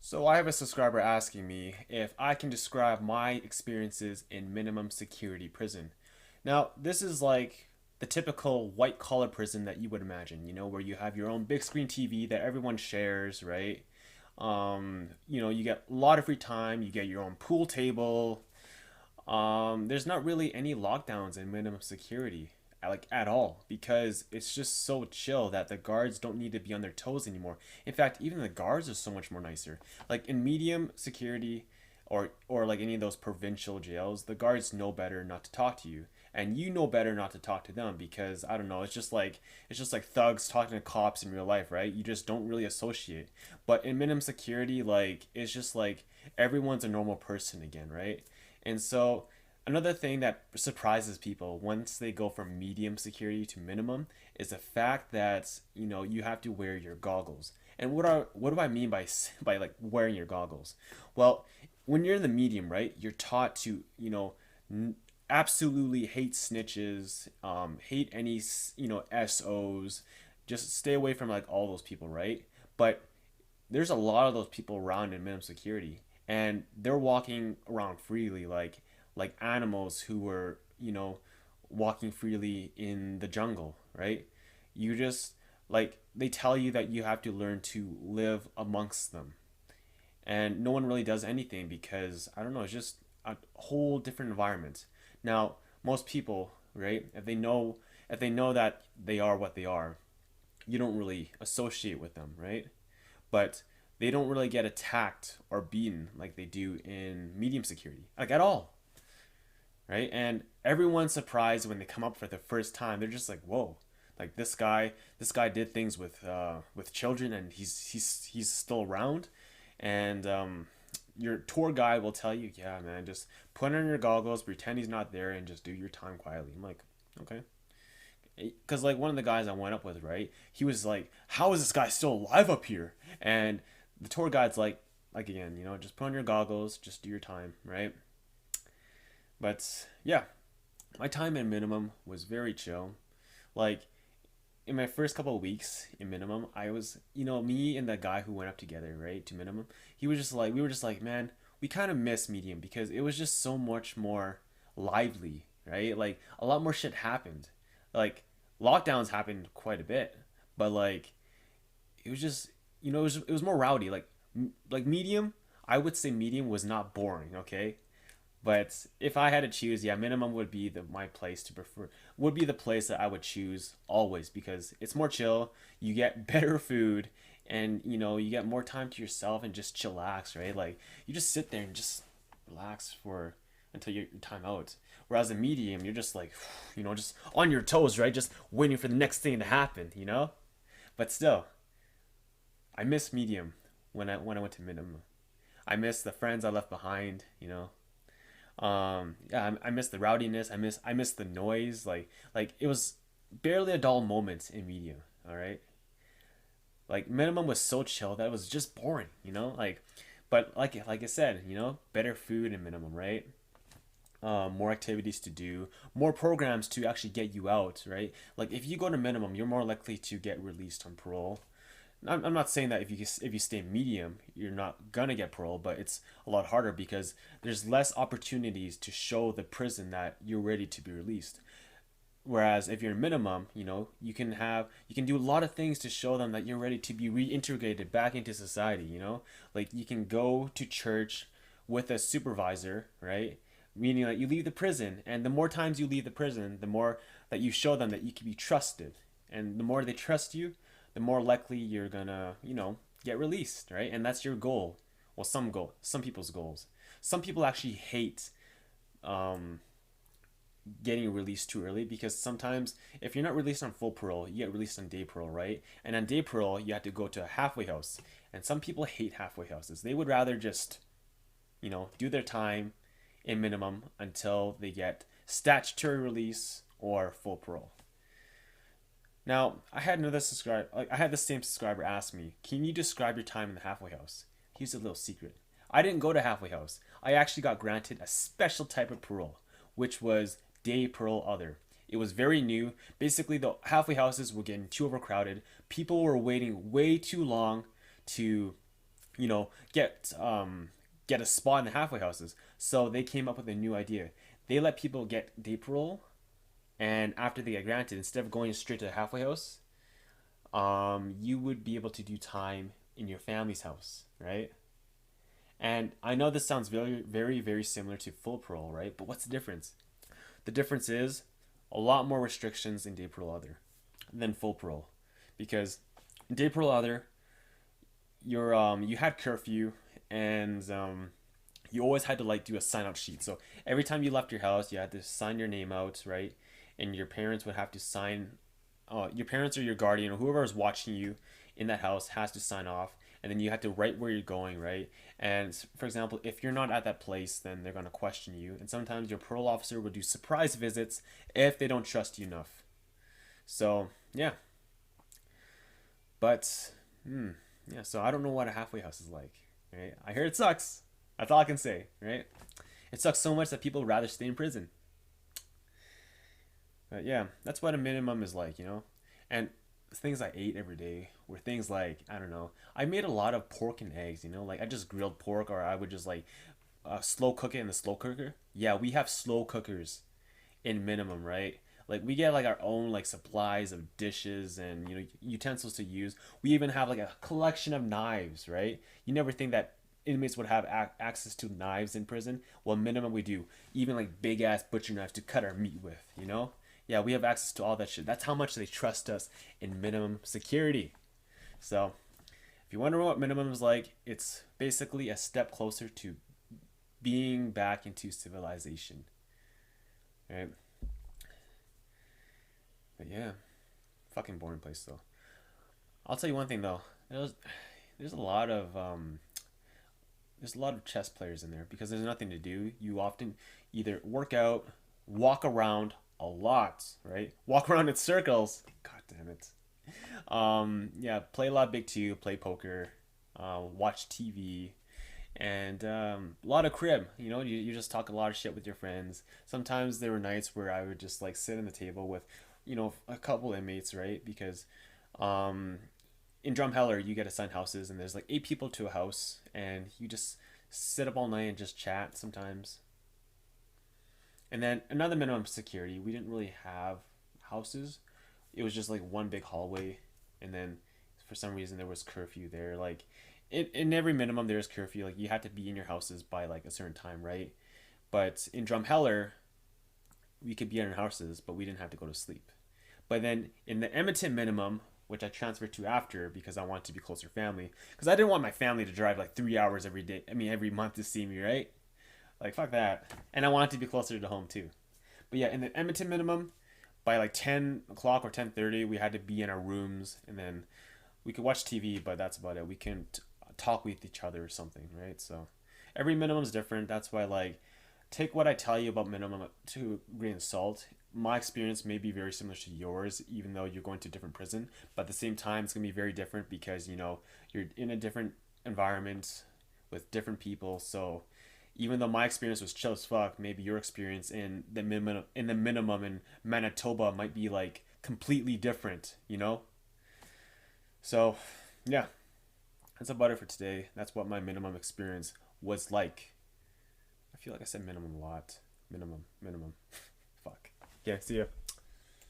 So I have a subscriber asking me if I can describe my experiences in minimum security prison. Now, this is like the typical white collar prison that you would imagine, where you have your own big screen TV that everyone shares, right? You get a lot of free time, you get your own pool table. There's not really any lockdowns in minimum security, like at all, because it's just so chill that the guards don't need to be on their toes anymore. In fact, even the guards are so much more nicer. Like in medium security, or like any of those provincial jails, the guards know better not to talk to you, and you know better not to talk to them because I don't know. It's just like thugs talking to cops in real life, right? You just don't really associate. But in minimum security, like it's just like everyone's a normal person again, right? And so another thing that surprises people once they go from medium security to minimum is the fact that you have to wear your goggles. And what do I mean by by like wearing your goggles? Well, when you're in the medium, right, you're taught to n- absolutely hate snitches, hate any SOs, just stay away from like all those people, right? But there's a lot of those people around in minimum security, and they're walking around freely like animals who were walking freely in the jungle, right? You just like they tell you that you have to learn to live amongst them, and no one really does anything because I don't know, it's just a whole different environment. Now most people, right, if they know that they are what they are, you don't really associate with them, right? But they don't really get attacked or beaten like they do in medium security, like at all, right? And everyone's surprised when they come up for the first time. They're just like, "Whoa!" Like this guy did things with children, and he's still around. And your tour guide will tell you, "Yeah, man, just put on your goggles, pretend he's not there, and just do your time quietly." I'm like, okay, because like one of the guys I went up with, right? He was like, "How is this guy still alive up here?" And the tour guide's like again, just put on your goggles, just do your time, right? But yeah, my time in minimum was very chill. Like in my first couple of weeks in minimum, I was, me and the guy who went up together, right, to minimum, he was just like, we were just like, man, we kind of miss medium because it was just so much more lively, right? Like a lot more shit happened. Like lockdowns happened quite a bit, but like it was just, it was more rowdy. Like medium, I would say medium was not boring, okay? But if I had to choose, yeah, minimum would be my place to prefer. Would be the place that I would choose always because it's more chill. You get better food, and you get more time to yourself and just chillax, right? Like you just sit there and just relax for until your time out. Whereas a medium, you're just like, just on your toes, right? Just waiting for the next thing to happen. But still, I miss medium when I went to minimum. I miss the friends I left behind. Yeah, I miss the rowdiness. I miss the noise. Like it was barely a dull moment in medium. All right, like minimum was so chill that it was just boring. But like I said, better food in minimum, right? More activities to do, more programs to actually get you out, right? Like if you go to minimum, you're more likely to get released on parole. I'm not saying that if you stay medium, you're not gonna get parole, but it's a lot harder because there's less opportunities to show the prison that you're ready to be released. Whereas if you're minimum, you can do a lot of things to show them that you're ready to be reintegrated back into society. Like you can go to church with a supervisor, right? Meaning that you leave the prison, and the more times you leave the prison, the more that you show them that you can be trusted. And the more they trust you, the more likely you're gonna, get released, right? And that's your goal. Well, some people's goals. Some people actually hate um, getting released too early because sometimes if you're not released on full parole, you get released on day parole, right? And on day parole, you have to go to a halfway house. And some people hate halfway houses. They would rather just, do their time in minimum until they get statutory release or full parole. Now, I had the same subscriber ask me, "Can you describe your time in the halfway house?" Here's a little secret. I didn't go to halfway house. I actually got granted a special type of parole, which was day parole other. It was very new. Basically, the halfway houses were getting too overcrowded. People were waiting way too long to get a spot in the halfway houses. So they came up with a new idea. They let people get day parole, and after they get granted, instead of going straight to the halfway house, you would be able to do time in your family's house, right? And I know this sounds very, very, very similar to full parole, right? But what's the difference? The difference is a lot more restrictions in day parole other than full parole, because in day parole other, you had curfew, and you always had to like do a sign out sheet. So every time you left your house, you had to sign your name out, right? And your parents would have to sign. Your parents or your guardian or whoever is watching you in that house has to sign off, and then you have to write where you're going, right? And for example, if you're not at that place, then they're gonna question you, and sometimes your parole officer will do surprise visits if they don't trust you enough. So yeah, but yeah. So I don't know what a halfway house is like, right? I hear it sucks. That's all I can say, right? It sucks so much that people would rather stay in prison. But yeah, that's what a minimum is like. And things I ate every day were things like, I don't know. I made a lot of pork and eggs. Like I just grilled pork, or I would just like slow cook it in the slow cooker. Yeah, we have slow cookers in minimum, right? Like we get like our own like supplies of dishes and utensils to use. We even have like a collection of knives, right? You never think that inmates would have access to knives in prison. Well, minimum we do. Even like big ass butcher knives to cut our meat with. Yeah, we have access to all that shit. That's how much they trust us in minimum security. So if you wonder what minimum is like, it's basically a step closer to being back into civilization, right? But yeah, fucking boring place though. I'll tell you one thing though. There's a lot of chess players in there because there's nothing to do. You often either work out, walk around a lot, right? Walk around in circles. God damn it. Yeah, play a lot of Big Two, play poker, watch TV, and a lot of crib. You just talk a lot of shit with your friends. Sometimes there were nights where I would just like sit on the table with, a couple inmates, right? Because um, in Drumheller you get assigned houses, and there's like 8 people to a house, and you just sit up all night and just chat sometimes. And then another minimum security, we didn't really have houses. It was just like one big hallway, and then for some reason there was curfew there. Like in every minimum there's curfew. Like you had to be in your houses by like a certain time, right? But in Drumheller, we could be in our houses, but we didn't have to go to sleep. But then in the Edmonton minimum, which I transferred to after because I wanted to be closer to family, because I didn't want my family to drive like 3 hours every day. I mean, every month to see me, right? Like fuck that. And I wanted to be closer to home too. But yeah, in the Edmonton minimum, by like 10 o'clock or 10:30, we had to be in our rooms, and then we could watch TV, but that's about it. We couldn't talk with each other or something, right? So every minimum is different. That's why like take what I tell you about minimum to a grain of salt. My experience may be very similar to yours, even though you're going to a different prison. But at the same time, it's gonna be very different because you're in a different environment with different people. So even though my experience was chill as fuck, maybe your experience in the minimum in Manitoba might be like completely different. So yeah, that's about it for today. That's what my minimum experience was like. I feel like I said minimum a lot. Minimum. Fuck. Yeah, see ya.